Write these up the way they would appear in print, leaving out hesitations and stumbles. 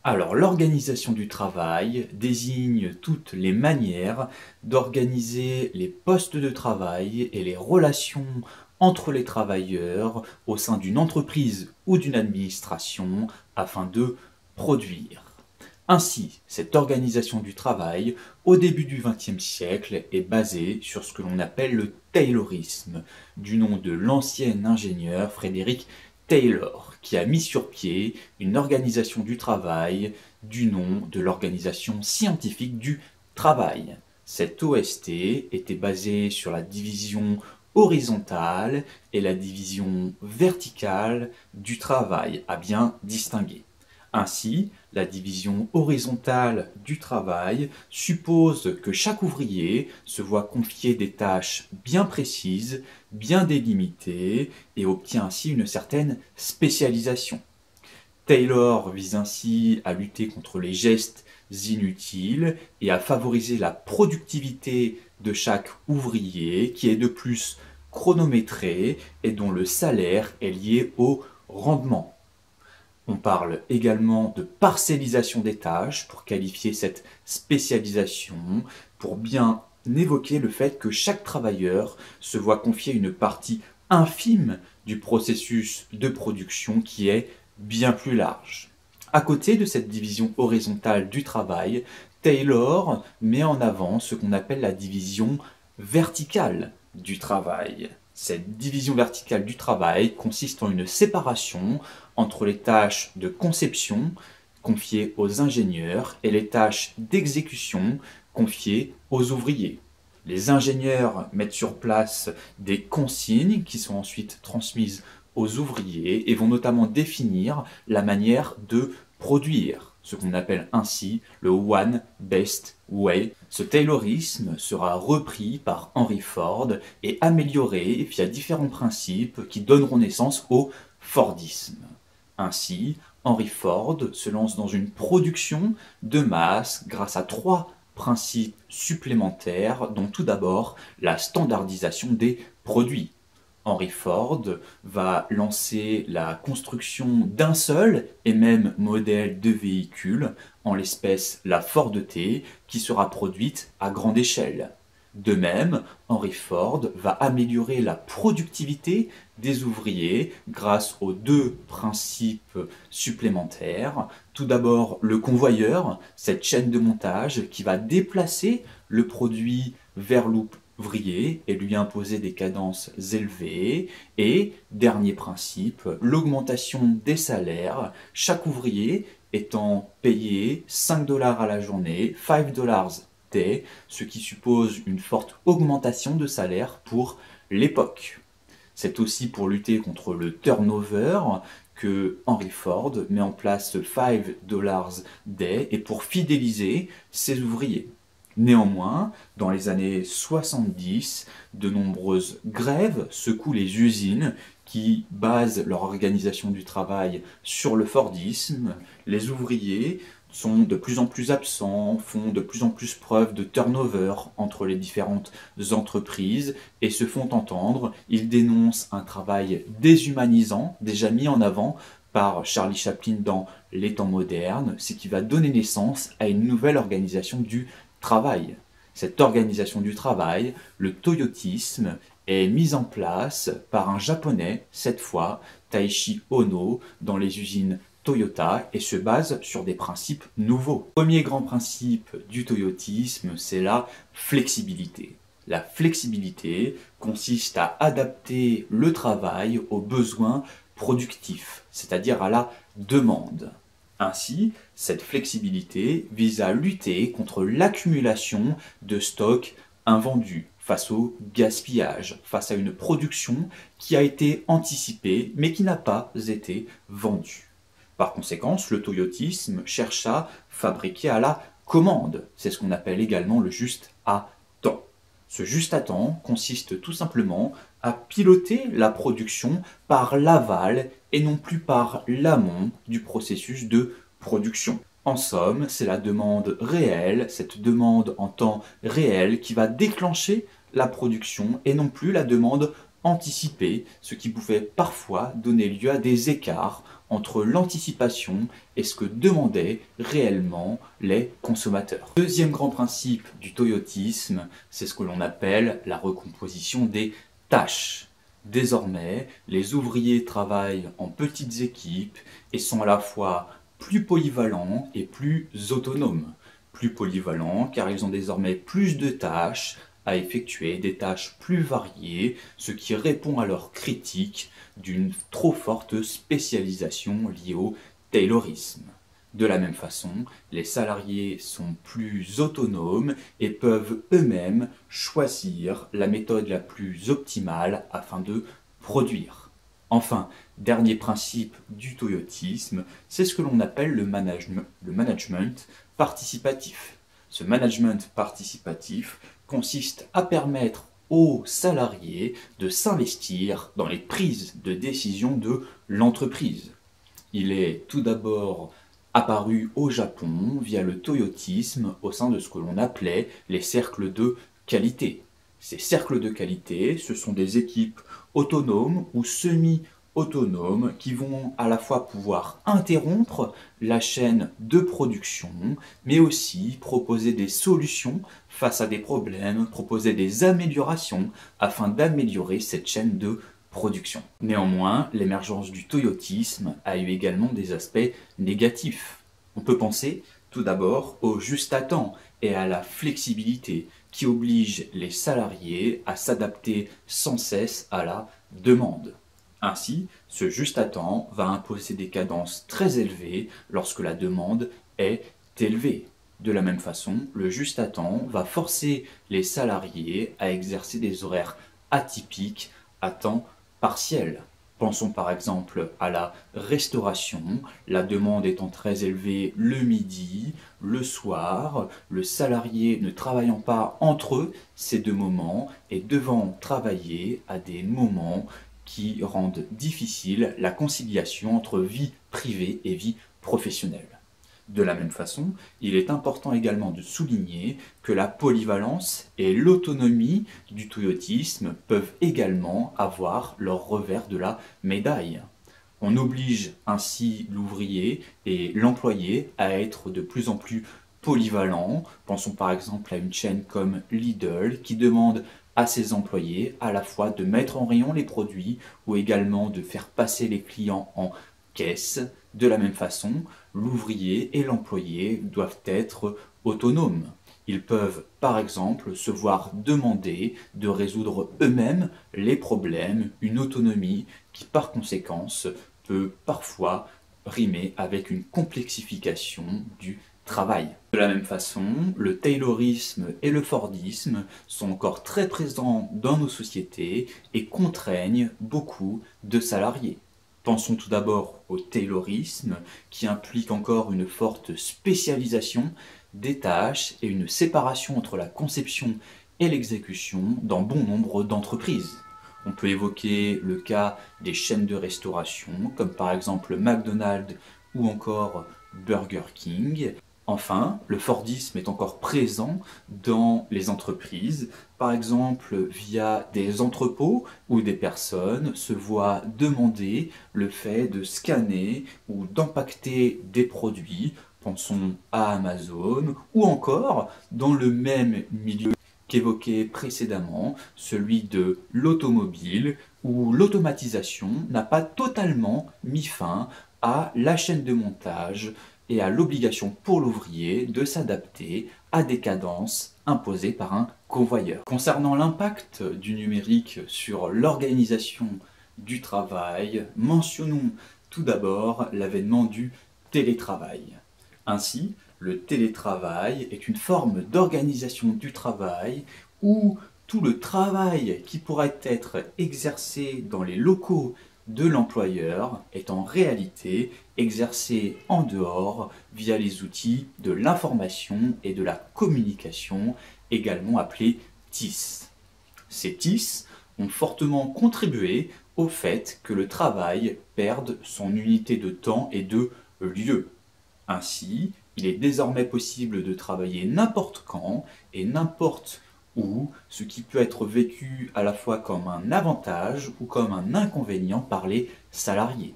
Alors, l'organisation du travail désigne toutes les manières d'organiser les postes de travail et les relations entre les travailleurs au sein d'une entreprise ou d'une administration afin de produire. Ainsi, cette organisation du travail, au début du XXe siècle, est basée sur ce que l'on appelle le taylorisme, du nom de l'ancien ingénieur Frédéric Taylor, qui a mis sur pied une organisation du travail du nom de l'Organisation scientifique du travail. Cette OST était basée sur la division horizontale et la division verticale du travail, à bien distinguer. Ainsi, la division horizontale du travail suppose que chaque ouvrier se voit confier des tâches bien précises, bien délimitées et obtient ainsi une certaine spécialisation. Taylor vise ainsi à lutter contre les gestes inutiles et à favoriser la productivité de chaque ouvrier qui est de plus chronométré et dont le salaire est lié au rendement. On parle également de parcellisation des tâches pour qualifier cette spécialisation, pour bien évoquer le fait que chaque travailleur se voit confier une partie infime du processus de production qui est bien plus large. À côté de cette division horizontale du travail, Taylor met en avant ce qu'on appelle la division verticale du travail. Cette division verticale du travail consiste en une séparation entre les tâches de conception confiées aux ingénieurs et les tâches d'exécution confiées aux ouvriers. Les ingénieurs mettent sur place des consignes qui sont ensuite transmises aux ouvriers et vont notamment définir la manière de produire, ce qu'on appelle ainsi le One Best Way. Ce taylorisme sera repris par Henry Ford et amélioré via différents principes qui donneront naissance au Fordisme. Ainsi, Henry Ford se lance dans une production de masse grâce à 3 principes supplémentaires, dont tout d'abord la standardisation des produits. Henry Ford va lancer la construction d'un seul et même modèle de véhicule, en l'espèce la Ford T, qui sera produite à grande échelle. De même, Henry Ford va améliorer la productivité des ouvriers grâce aux 2 principes supplémentaires. Tout d'abord, le convoyeur, cette chaîne de montage qui va déplacer le produit vers l'ouvrier et lui imposer des cadences élevées. Et, dernier principe, l'augmentation des salaires, chaque ouvrier étant payé 5 $ à la journée, 5 $, ce qui suppose une forte augmentation de salaire pour l'époque. C'est aussi pour lutter contre le turnover que Henry Ford met en place 5 $ day et pour fidéliser ses ouvriers. Néanmoins, dans les années 70, de nombreuses grèves secouent les usines qui basent leur organisation du travail sur le Fordisme. Les ouvriers sont de plus en plus absents, font de plus en plus preuve de turnover entre les différentes entreprises et se font entendre. Ils dénoncent un travail déshumanisant, déjà mis en avant par Charlie Chaplin dans Les temps modernes, ce qui va donner naissance à une nouvelle organisation du travail. Cette organisation du travail, le toyotisme, est mise en place par un japonais, cette fois Taishi Ohno, dans les usines Toyota et se base sur des principes nouveaux. Le premier grand principe du toyotisme, c'est la flexibilité. La flexibilité consiste à adapter le travail aux besoins productifs, c'est-à-dire à la demande. Ainsi, cette flexibilité vise à lutter contre l'accumulation de stocks invendus, face au gaspillage, face à une production qui a été anticipée mais qui n'a pas été vendue. Par conséquent, le toyotisme cherche à fabriquer à la commande. C'est ce qu'on appelle également le juste à temps. Ce juste à temps consiste tout simplement à piloter la production par l'aval et non plus par l'amont du processus de production. En somme, c'est la demande réelle, cette demande en temps réel qui va déclencher la production et non plus la demande anticipée, ce qui pouvait parfois donner lieu à des écarts entre l'anticipation et ce que demandaient réellement les consommateurs. Deuxième grand principe du toyotisme, c'est ce que l'on appelle la recomposition des tâches. Désormais, les ouvriers travaillent en petites équipes et sont à la fois plus polyvalents et plus autonomes. Plus polyvalents car ils ont désormais plus de tâches à effectuer, des tâches plus variées, ce qui répond à leur critique d'une trop forte spécialisation liée au taylorisme. De la même façon, les salariés sont plus autonomes et peuvent eux-mêmes choisir la méthode la plus optimale afin de produire. Enfin, dernier principe du toyotisme, c'est ce que l'on appelle le management participatif. Ce management participatif consiste à permettre aux salariés de s'investir dans les prises de décision de l'entreprise. Il est tout d'abord apparu au Japon via le toyotisme au sein de ce que l'on appelait les cercles de qualité. Ces cercles de qualité, ce sont des équipes autonomes ou semi-autonomes qui vont à la fois pouvoir interrompre la chaîne de production, mais aussi proposer des solutions face à des problèmes, proposer des améliorations afin d'améliorer cette chaîne de production. Néanmoins, l'émergence du toyotisme a eu également des aspects négatifs. On peut penser tout d'abord au juste à temps et à la flexibilité qui oblige les salariés à s'adapter sans cesse à la demande. Ainsi, ce juste à temps va imposer des cadences très élevées lorsque la demande est élevée. De la même façon, le juste à temps va forcer les salariés à exercer des horaires atypiques à temps partiel. Pensons par exemple à la restauration, la demande étant très élevée le midi, le soir, le salarié ne travaillant pas entre eux ces deux moments et devant travailler à des moments qui rendent difficile la conciliation entre vie privée et vie professionnelle. De la même façon, il est important également de souligner que la polyvalence et l'autonomie du toyotisme peuvent également avoir leur revers de la médaille. On oblige ainsi l'ouvrier et l'employé à être de plus en plus polyvalents. Pensons par exemple à une chaîne comme Lidl qui demande à ses employés à la fois de mettre en rayon les produits ou également de faire passer les clients en caisse. De la même façon, l'ouvrier et l'employé doivent être autonomes. Ils peuvent, par exemple, se voir demander de résoudre eux-mêmes les problèmes, une autonomie qui, par conséquence, peut parfois rimer avec une complexification du travail. De la même façon, le taylorisme et le fordisme sont encore très présents dans nos sociétés et contraignent beaucoup de salariés. Pensons tout d'abord au taylorisme, qui implique encore une forte spécialisation des tâches et une séparation entre la conception et l'exécution dans bon nombre d'entreprises. On peut évoquer le cas des chaînes de restauration, comme par exemple McDonald's ou encore Burger King. Enfin, le fordisme est encore présent dans les entreprises, par exemple via des entrepôts où des personnes se voient demander le fait de scanner ou d'empaqueter des produits, pensons à Amazon, ou encore dans le même milieu qu'évoqué précédemment, celui de l'automobile, où l'automatisation n'a pas totalement mis fin à la chaîne de montage et à l'obligation pour l'ouvrier de s'adapter à des cadences imposées par un convoyeur. Concernant l'impact du numérique sur l'organisation du travail, mentionnons tout d'abord l'avènement du télétravail. Ainsi, le télétravail est une forme d'organisation du travail où tout le travail qui pourrait être exercé dans les locaux de l'employeur est en réalité exercé en dehors via les outils de l'information et de la communication, également appelés TIS. Ces TIS ont fortement contribué au fait que le travail perde son unité de temps et de lieu. Ainsi, il est désormais possible de travailler n'importe quand et n'importe où, ce qui peut être vécu à la fois comme un avantage ou comme un inconvénient par les salariés.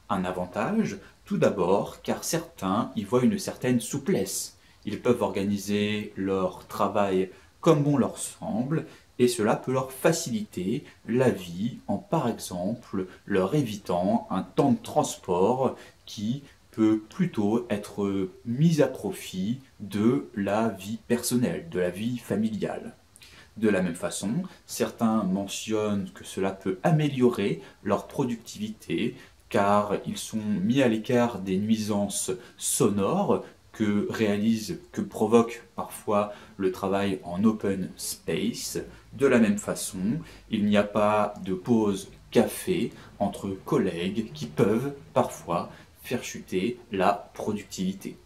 Un avantage, tout d'abord, car certains y voient une certaine souplesse. Ils peuvent organiser leur travail comme bon leur semble, et cela peut leur faciliter la vie en, par exemple, leur évitant un temps de transport qui peut plutôt être mis à profit de la vie personnelle, de la vie familiale. De la même façon, certains mentionnent que cela peut améliorer leur productivité car ils sont mis à l'écart des nuisances sonores que provoque parfois le travail en open space. De la même façon, il n'y a pas de pause café entre collègues qui peuvent parfois faire chuter la productivité.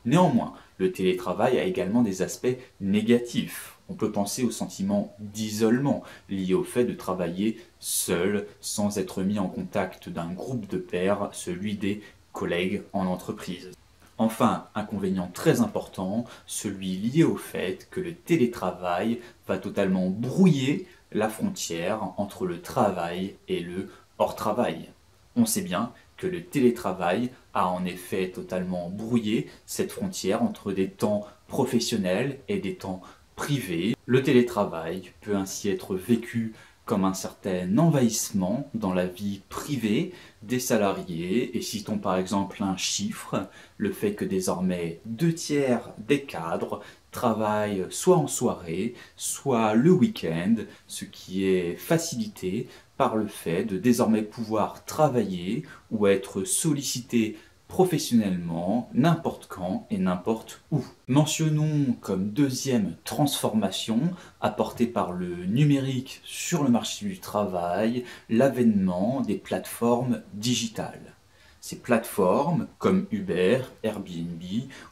Néanmoins, le télétravail a également des aspects négatifs. On peut penser au sentiment d'isolement lié au fait de travailler seul sans être mis en contact d'un groupe de pairs, celui des collègues en entreprise. Enfin, inconvénient très important, celui lié au fait que le télétravail va totalement brouiller la frontière entre le travail et le hors-travail. On sait bien que le télétravail a en effet totalement brouillé cette frontière entre des temps professionnels et des temps privés. Le télétravail peut ainsi être vécu comme un certain envahissement dans la vie privée des salariés, et citons par exemple un chiffre, le fait que désormais 2/3 des cadres travaillent soit en soirée, soit le week-end, ce qui est facilité par le fait de désormais pouvoir travailler ou être sollicité professionnellement n'importe quand et n'importe où. Mentionnons comme deuxième transformation apportée par le numérique sur le marché du travail l'avènement des plateformes digitales. Ces plateformes, comme Uber, Airbnb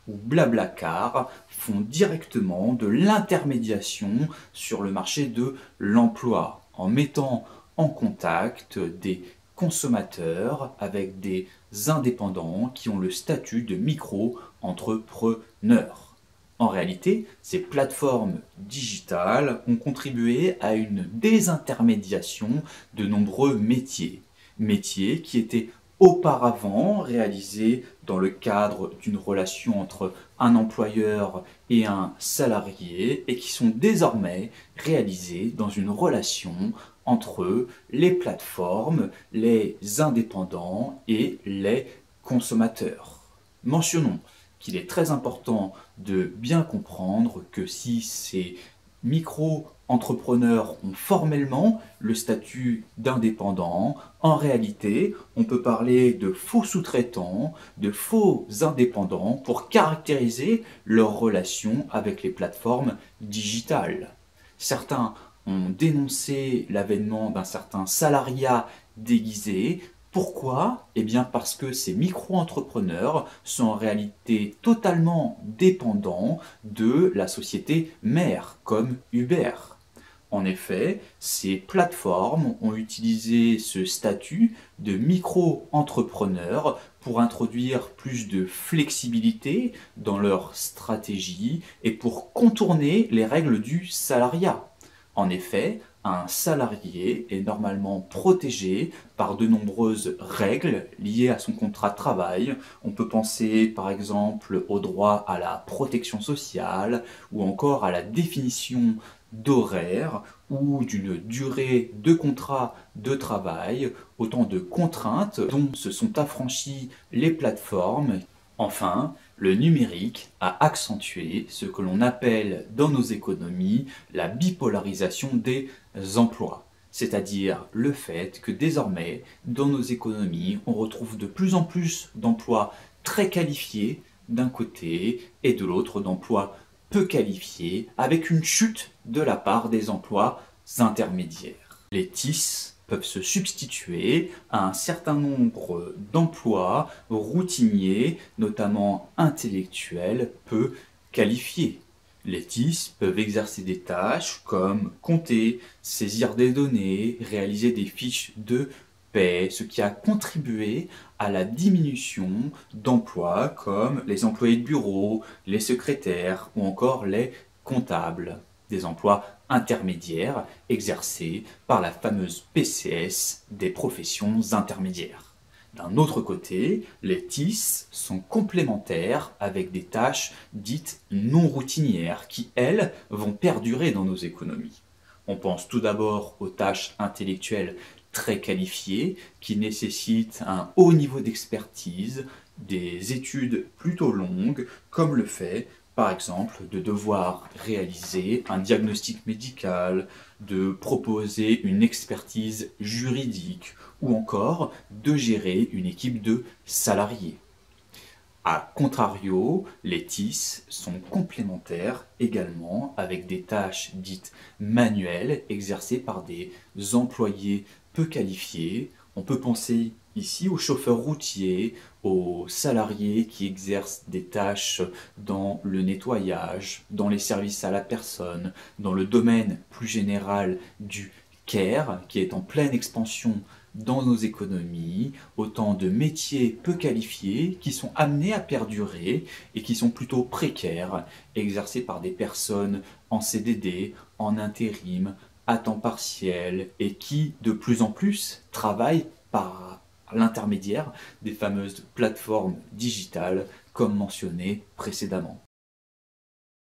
ou Blablacar, font directement de l'intermédiation sur le marché de l'emploi, en mettant en contact des consommateurs avec des indépendants qui ont le statut de micro-entrepreneurs. En réalité, ces plateformes digitales ont contribué à une désintermédiation de nombreux métiers. Métiers qui étaient auparavant réalisés dans le cadre d'une relation entre un employeur et un salarié et qui sont désormais réalisés dans une relation entre les plateformes, les indépendants et les consommateurs. Mentionnons qu'il est très important de bien comprendre que si ces micro-entrepreneurs ont formellement le statut d'indépendant, en réalité, on peut parler de faux sous-traitants, de faux indépendants pour caractériser leur relation avec les plateformes digitales. Certains ont dénoncé l'avènement d'un certain salariat déguisé. Pourquoi? Eh bien parce que ces micro-entrepreneurs sont en réalité totalement dépendants de la société mère, comme Uber. En effet, ces plateformes ont utilisé ce statut de micro-entrepreneur pour introduire plus de flexibilité dans leur stratégie et pour contourner les règles du salariat. En effet, un salarié est normalement protégé par de nombreuses règles liées à son contrat de travail. On peut penser par exemple au droit à la protection sociale ou encore à la définition d'horaire ou d'une durée de contrat de travail, autant de contraintes dont se sont affranchies les plateformes. Enfin, le numérique a accentué ce que l'on appelle dans nos économies la bipolarisation des emplois, c'est-à-dire le fait que désormais, dans nos économies, on retrouve de plus en plus d'emplois très qualifiés d'un côté et de l'autre d'emplois peu qualifiés, avec une chute de la part des emplois intermédiaires. Les TIS peuvent se substituer à un certain nombre d'emplois routiniers, notamment intellectuels, peu qualifiés. Les TIS peuvent exercer des tâches comme compter, saisir des données, réaliser des fiches de paie, ce qui a contribué à la diminution d'emplois comme les employés de bureau, les secrétaires ou encore les comptables, des emplois intermédiaires exercés par la fameuse PCS des professions intermédiaires. D'un autre côté, les TIS sont complémentaires avec des tâches dites non routinières qui, elles, vont perdurer dans nos économies. On pense tout d'abord aux tâches intellectuelles très qualifiées qui nécessitent un haut niveau d'expertise, des études plutôt longues, comme le fait, par exemple, de devoir réaliser un diagnostic médical, de proposer une expertise juridique ou encore de gérer une équipe de salariés. A contrario, les TIS sont complémentaires également avec des tâches dites manuelles exercées par des employés peu qualifiés. On peut penser ici aux chauffeurs routiers, aux salariés qui exercent des tâches dans le nettoyage, dans les services à la personne, dans le domaine plus général du care, qui est en pleine expansion dans nos économies, autant de métiers peu qualifiés qui sont amenés à perdurer et qui sont plutôt précaires, exercés par des personnes en CDD, en intérim, à temps partiel et qui, de plus en plus, travaillent par l'intermédiaire des fameuses plateformes digitales comme mentionné précédemment.